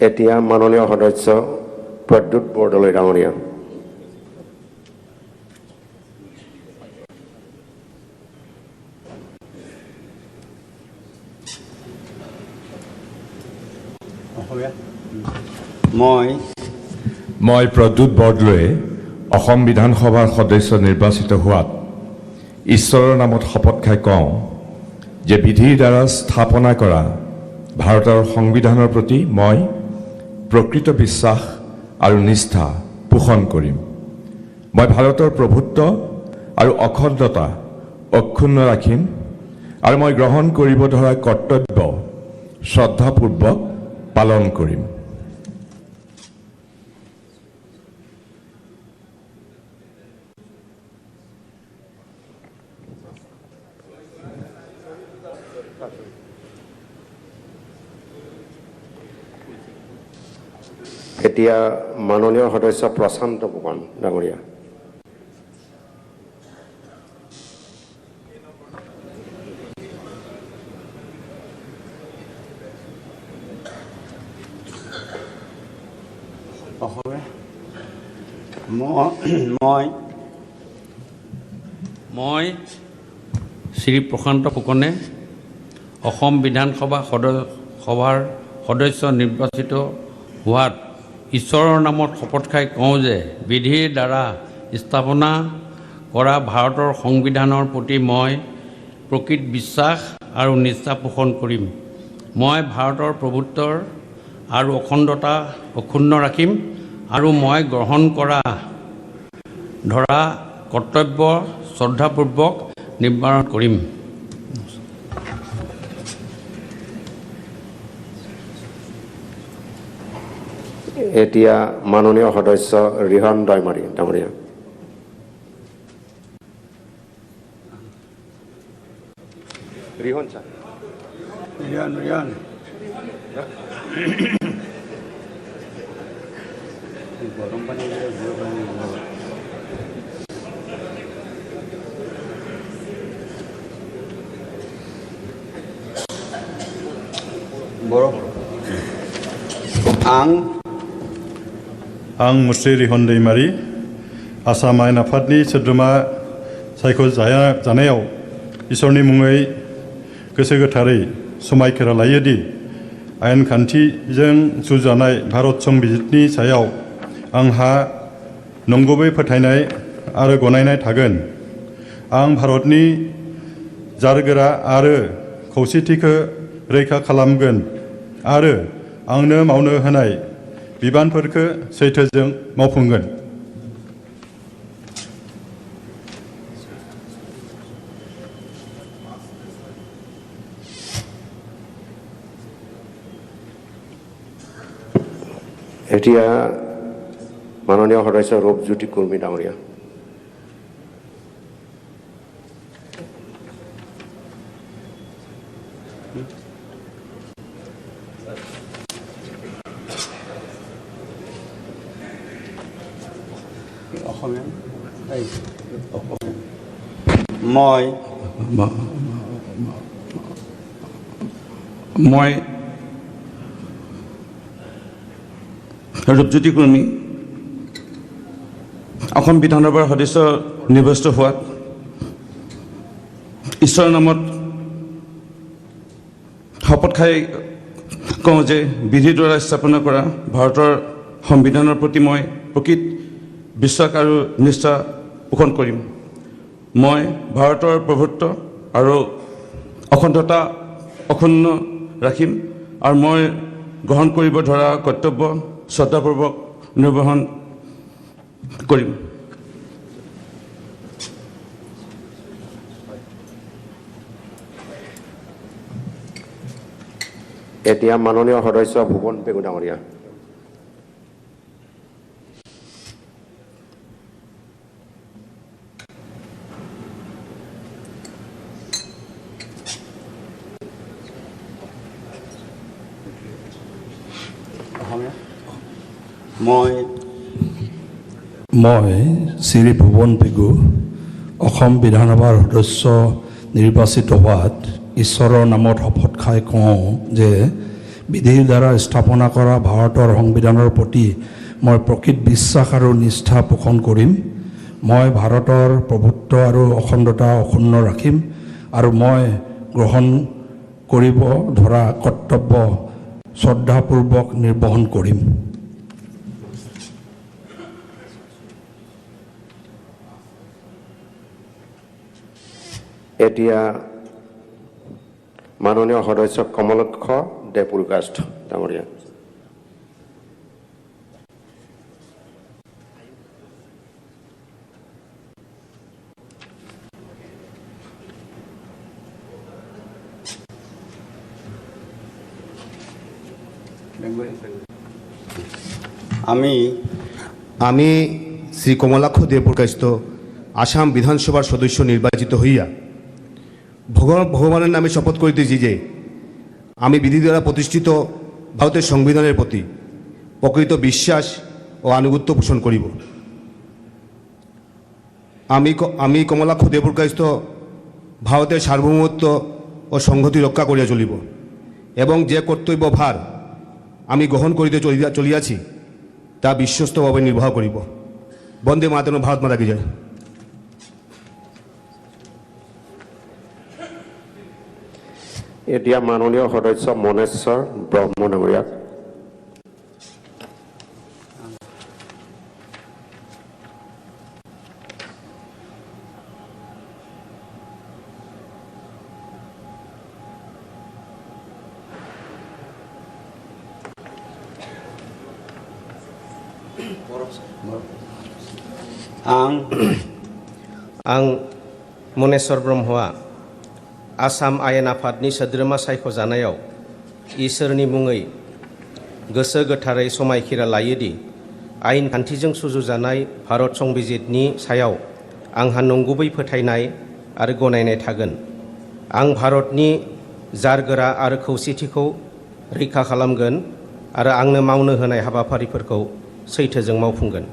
এতিয়া মাননীয় সদস্য প্ৰদ্যুৎ বৰদলৈ ডাঙৰীয়া। মই প্ৰদ্যুৎ বৰদলৈয়ে অসম বিধানসভাৰ সদস্য নিৰ্বাচিত হোৱাত ঈশ্বৰৰ নামত শপত খাই কওঁ যে বিধিৰ দ্বাৰা স্থাপনা কৰা ভাৰতৰ সংবিধানৰ প্ৰতি মই প্ৰকৃত বিশ্বাস আৰু নিষ্ঠা পোষণ কৰিম। মই ভাৰতৰ প্ৰভুত্ব আৰু অখণ্ডতা অক্ষুণ্ণ ৰাখিম আৰু মই গ্ৰহণ কৰিব ধৰা কৰ্তব্য শ্ৰদ্ধাপূৰ্বক পালন কৰিম। এতিয়া মাননীয় সদস্য প্ৰশান্ত ফুকন ডাঙৰীয়া। মই শ্ৰী প্ৰশান্ত ফুকনে অসম বিধানসভাৰ সদস্য নিৰ্বাচিত হোৱাত ঈশ্বৰৰ নামত শপত খাই কওঁ যে বিধিৰ দ্বাৰা স্থাপনা কৰা ভাৰতৰ সংবিধানৰ প্ৰতি মই প্ৰকৃত বিশ্বাস আৰু নিষ্ঠা পোষণ কৰিম। মই ভাৰতৰ প্ৰভুত্বৰ আৰু অখণ্ডতা অক্ষুণ্ণ ৰাখিম আৰু মই গ্ৰহণ কৰা ধৰা কৰ্তব্য শ্ৰদ্ধাপূৰ্বক নিৰ্বাহন কৰিম। এতিয়া মাননীয় সদস্য ৰিহন দৈমাৰী ডাঙৰীয়া। ৰিহন ছাৰ। ৰিহন গৰম পানী आं मुस्रि रिहन दैमारी आसाम आयेन आफादनि सोद्रोमा सायख'जानायाव इसोरनि मुङै गोसो गोथारै समायखेरा लायोदि आयेन खान्थिजों सुजानाय भारत संबिजितनि सायाव आंहा नंगुबै फोथायनाय आरो गनायनाय थागोन। आं भारतनि जारगोरा आरो खौसेथिखौ रैखा खालामगोन आरो आंनो मावनो होनाय बिबानफोरखौ सैथोजों मावफुंगोन। এতিয়া মাননীয় সদস্য ৰূপজ্যোতি কুৰ্মী ডাঙৰীয়া। মই ৰূপজ্যোতি কুৰ্মী অসম বিধানসভাৰ সদস্য নিৰ্বাচিত হোৱাত ঈশ্বৰৰ নামত শপত খাই কওঁ যে বিধিৰ দ্বাৰা স্থাপনা কৰা ভাৰতৰ সংবিধানৰ প্ৰতি মই প্ৰকৃত বিশ্বাস আৰু নিষ্ঠা পোষণ কৰিম। মই ভাৰতৰ প্ৰভুত্ব আৰু অখণ্ডতা অক্ষুণ্ণ ৰাখিম আৰু মই গ্ৰহণ কৰিব ধৰা কৰ্তব্য শ্ৰদ্ধাপূৰ্বক নিৰ্বাহন কৰিম। এতিয়া মাননীয় সদস্য ভুৱন পেগু ডাঙৰীয়া। মই শ্ৰী ভুৱন পেগু অসম বিধানসভাৰ সদস্য নিৰ্বাচিত হোৱাত ঈশ্বৰৰ নামত শপত খাই কওঁ যে বিধিৰ দ্বাৰা স্থাপনা কৰা ভাৰতৰ সংবিধানৰ প্ৰতি মই প্ৰকৃত বিশ্বাস আৰু নিষ্ঠা পোষণ কৰিম। মই ভাৰতৰ প্ৰভুত্ব আৰু অখণ্ডতা অক্ষুণ্ণ ৰাখিম আৰু মই গ্ৰহণ কৰিব ধৰা কৰ্তব্য শ্ৰদ্ধাপূৰ্বক নিৰ্বহন কৰিম। এতিয়া মাননীয় সদস্য কমলক্ষ দেপুৰকাষ্ট ডাঙৰীয়া। আমি শ্রী কমলাক্ষ দেবপ্রকাশিত আসাম বিধানসভার সদস্য নির্বাচিত হইয়া ভগবানের নামে শপথ করিতেছি যে আমি বিধি দ্বারা প্রতিষ্ঠিত ভারতের সংবিধানের প্রতি প্রকৃত বিশ্বাস ও আনুগত্য পোষণ করিব। আমি কমলাক্ষ দেবপ্রকাশিত ভারতের সার্বভৌমত্ব ও সংহতি রক্ষা করিয়া চলিব এবং যে কর্তব্য ভার আমি গ্রহণ করিতে চলিয়াছি তা বিশ্বস্তভাবে নির্বাহ করিব। বন্দে মাতরম, ভারত মাতা কি জয়। এতিয়া মাননীয় সদস্য মনেশ্বৰ ব্ৰহ্ম ডাঙৰীয়া। आं मनेश्वर ब्रह्मआ आसाम आयेन आफादनि सोद्रोमा सायख'जानायाव इसोरनि मुङै गोसो गोथारै समायखिरा लायोदि आयेन खान्थिजों सुजुजानाय भारत संबिजितनि सायाव आंहा नंगुबै फोथायनाय आरो गनायनाय थागोन। आं भारतनि जारगोरा आरो खौसेथिखौ रैखा खालामगोन आरो आंनो मावनो होनाय हाबाफारिफोरखौ सैथोजों मावफुंगोन।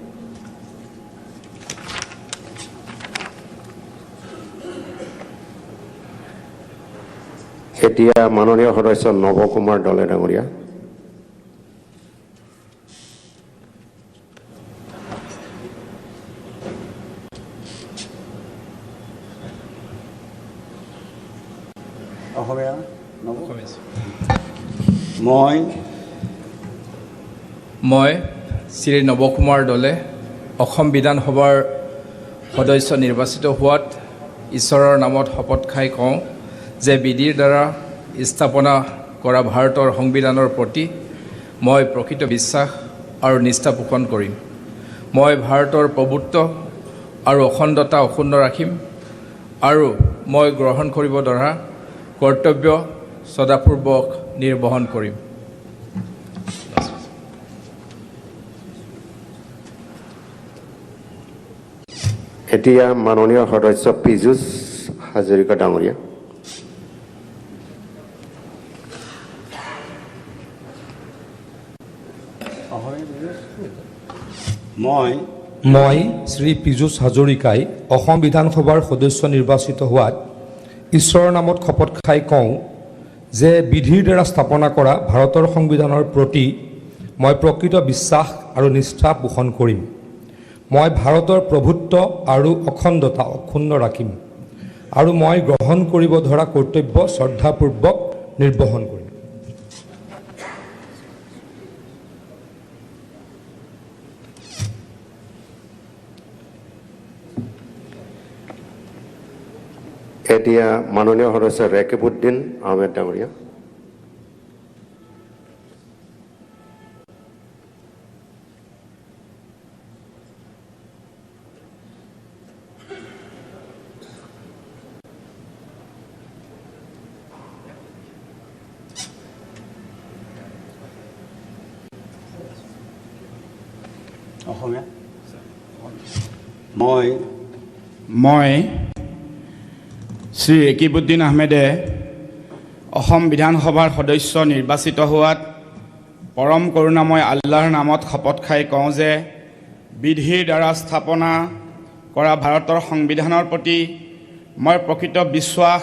এতিয়া মাননীয় সদস্য নৱকুমাৰ দলে ডাঙৰীয়া। মই শ্ৰী নৱকুমাৰ দলে অসম বিধানসভাৰ সদস্য নিৰ্বাচিত হোৱাত ঈশ্বৰৰ নামত শপত খাই কওঁ যে বিধিৰ দ্বাৰা স্থাপনা কৰা ভাৰতৰ সংবিধানৰ প্ৰতি মই প্ৰকৃত বিশ্বাস আৰু নিষ্ঠা পোষণ কৰিম। মই ভাৰতৰ প্ৰভুত্ব আৰু অখণ্ডতা অক্ষুণ্ণ ৰাখিম আৰু মই গ্ৰহণ কৰিব ধৰা কৰ্তব্য শ্ৰদ্ধাপূৰ্বক নিৰ্বহন কৰিম। এতিয়া মাননীয় সদস্য পীযুষ হাজৰিকা ডাঙৰীয়া। মই শ্ৰী পীযুষ হাজৰিকাই অসম বিধানসভাৰ সদস্য নিৰ্বাচিত হোৱাত ঈশ্বৰৰ নামত শপত খাই কওঁ যে বিধিৰ দ্বাৰা স্থাপনা কৰা ভাৰতৰ সংবিধানৰ প্ৰতি মই প্ৰকৃত বিশ্বাস আৰু নিষ্ঠা পোষণ কৰিম। মই ভাৰতৰ প্ৰভুত্ব আৰু অখণ্ডতা অক্ষুণ্ণ ৰাখিম আৰু মই গ্ৰহণ কৰিব ধৰা কৰ্তব্য শ্ৰদ্ধাপূৰ্বক নিৰ্বহন কৰিম। এতিয়া মাননীয় সদস্য ৰেকিবুদ্দিন আহমেদ ডাঙৰীয়া। মই শ্ৰী ৰেকিবুদ্দিন আহমেদে অসম বিধানসভাৰ সদস্য নিৰ্বাচিত হোৱাত পৰম কৰুণাময় আল্লাহৰ নামত শপত খাই কওঁ যে বিধিৰ দ্বাৰা স্থাপনা কৰা ভাৰতৰ সংবিধানৰ প্ৰতি মই প্ৰকৃত বিশ্বাস